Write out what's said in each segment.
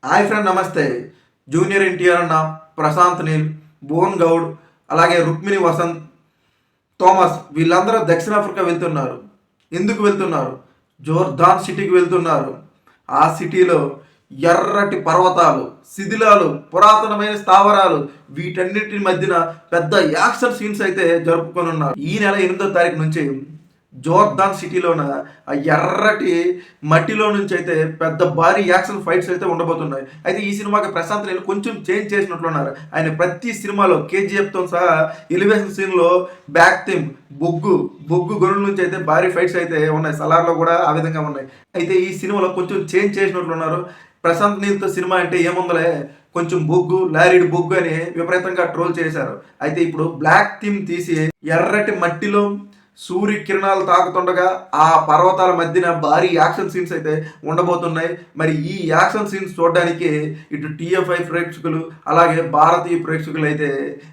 Hi friend, నమస్తే. Junior NTR అన్న, ప్రశాంత్ నీల్, భువన్ గౌడ్, అలాగే రుక్మిణి వసంత్, థామస్ వీళ్ళందరూ దక్షిణాఫ్రికా వెళ్తున్నారు. ఎందుకు వెళ్తున్నారు? జోర్దాన్ సిటీకి వెళ్తున్నారు. ఆ సిటీలో ఎర్రటి పర్వతాలు, శిథిలాలు, పురాతనమైన స్థావరాలు, వీటన్నిటి మధ్యన పెద్ద యాక్షన్ సీన్స్ అయితే జరుపుకొని ఉన్నారు. ఈ నెల 8వ తారీఖు నుంచి జోర్దాన్ సిటీలోన ఆ ఎర్రటి మట్టిలో నుంచి అయితే పెద్ద భారీ యాక్షన్ ఫైట్స్ అయితే ఉండబోతున్నాయి. అయితే ఈ సినిమాకి ప్రశాంత్ నీల్ కొంచెం చేంజ్ చేసినట్లున్నారు. ఆయన ప్రతి సినిమాలో కేజీఎఫ్తో సహా ఎలివేషన్ సీన్లో బ్యాక్ థీమ్ బొగ్గు గొర్రెల నుంచి అయితే భారీ ఫైట్స్ అయితే ఉన్నాయి. సలార్లో కూడా ఆ విధంగా ఉన్నాయి. అయితే ఈ సినిమాలో కొంచెం చేంజ్ చేసినట్లున్నారు. ప్రశాంత్ నీల్తో సినిమా అంటే ఏముందలే, కొంచెం లారీడ్ బొగ్గు అని విపరీతంగా ట్రోల్ చేశారు. అయితే ఇప్పుడు బ్లాక్ థీమ్ తీసి ఎర్రటి మట్టిలో సూర్యకిరణాలు తాకుతుండగా ఆ పర్వతాల మధ్యన భారీ యాక్షన్ సీన్స్ అయితే ఉండబోతున్నాయి. మరి ఈ యాక్షన్ సీన్స్ చూడడానికి ఇటు టీఎఫ్ఐ ప్రేక్షకులు అలాగే భారతీయ ప్రేక్షకులు అయితే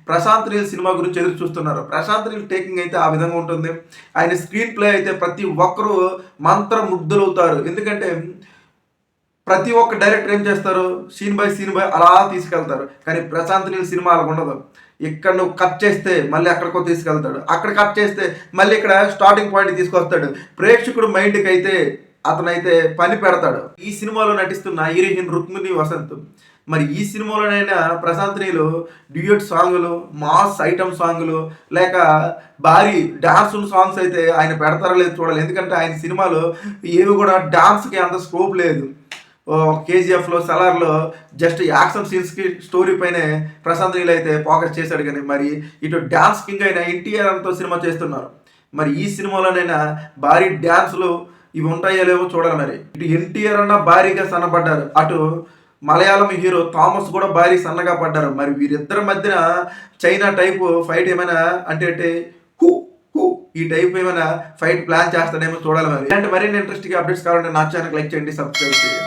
ప్రశాంత్ నీల్ సినిమా గురించి ఎదురు చూస్తున్నారు. ప్రశాంత్ నీల్ టేకింగ్ అయితే ఆ విధంగా ఉంటుంది. ఆయన స్క్రీన్ ప్లే అయితే ప్రతి ఒక్కరూ మంత్రముగ్ధులవుతారు. ఎందుకంటే ప్రతి ఒక్క డైరెక్టర్ ఏం చేస్తారు, సీన్ బై అలా తీసుకెళ్తారు. కానీ ప్రశాంత్ నీల్ సినిమా అలా ఉండదు. ఇక్కడ నువ్వు కట్ చేస్తే మళ్ళీ అక్కడికో తీసుకెళ్తాడు, అక్కడ కట్ చేస్తే మళ్ళీ ఇక్కడ స్టార్టింగ్ పాయింట్ తీసుకొస్తాడు. ప్రేక్షకుడు మైండ్కి అయితే అతనైతే పని పెడతాడు. ఈ సినిమాలో నటిస్తున్న హీరోయిన్ రుక్మిణి వసంత్. మరి ఈ సినిమాలోనైనా ప్రశాంత్ నీల్ డ్యూయట్ సాంగులు, మాస్ ఐటమ్ సాంగులు, లేక భారీ డాన్స్ సాంగ్స్ అయితే ఆయన పెడతారో లేదు చూడాలి. ఎందుకంటే ఆయన సినిమాలో ఏవి కూడా డాన్స్కి అంత స్కోప్ లేదు. కేజీఎఫ్లో, సలార్లో జస్ట్ యాక్షన్ సీన్స్కి స్టోరీ పైనే ప్రశాంత్ నీల్ అయితే ఫోకస్ చేశాడు. కానీ మరి ఇటు డ్యాన్స్ కింగ్ అయిన ఎన్టీఆర్ అంతా సినిమా చేస్తున్నారు. మరి ఈ సినిమాలోనైనా భారీ డ్యాన్సులు ఇవి ఉంటాయో లేవో చూడాలి. మరి ఇటు ఎన్టీఆర్ అన్న భారీగా సన్నపడ్డారు, అటు మలయాళం హీరో థామస్ కూడా భారీ సన్నగా పడ్డారు. మరి వీరిద్దరి మధ్యన చైనా టైపు ఫైట్ ఏమైనా అంటే హూ హూ ఈ టైప్ ఏమైనా ఫైట్ ప్లాన్ చేస్తాడేమో చూడాలి. మరి ఇలాంటి మరిన్ని ఇంట్రెస్టింగ్ అప్డేట్స్ కావాలంటే నా ఛానల్ లైక్ చేయండి, సబ్స్క్రైబ్ చేయండి.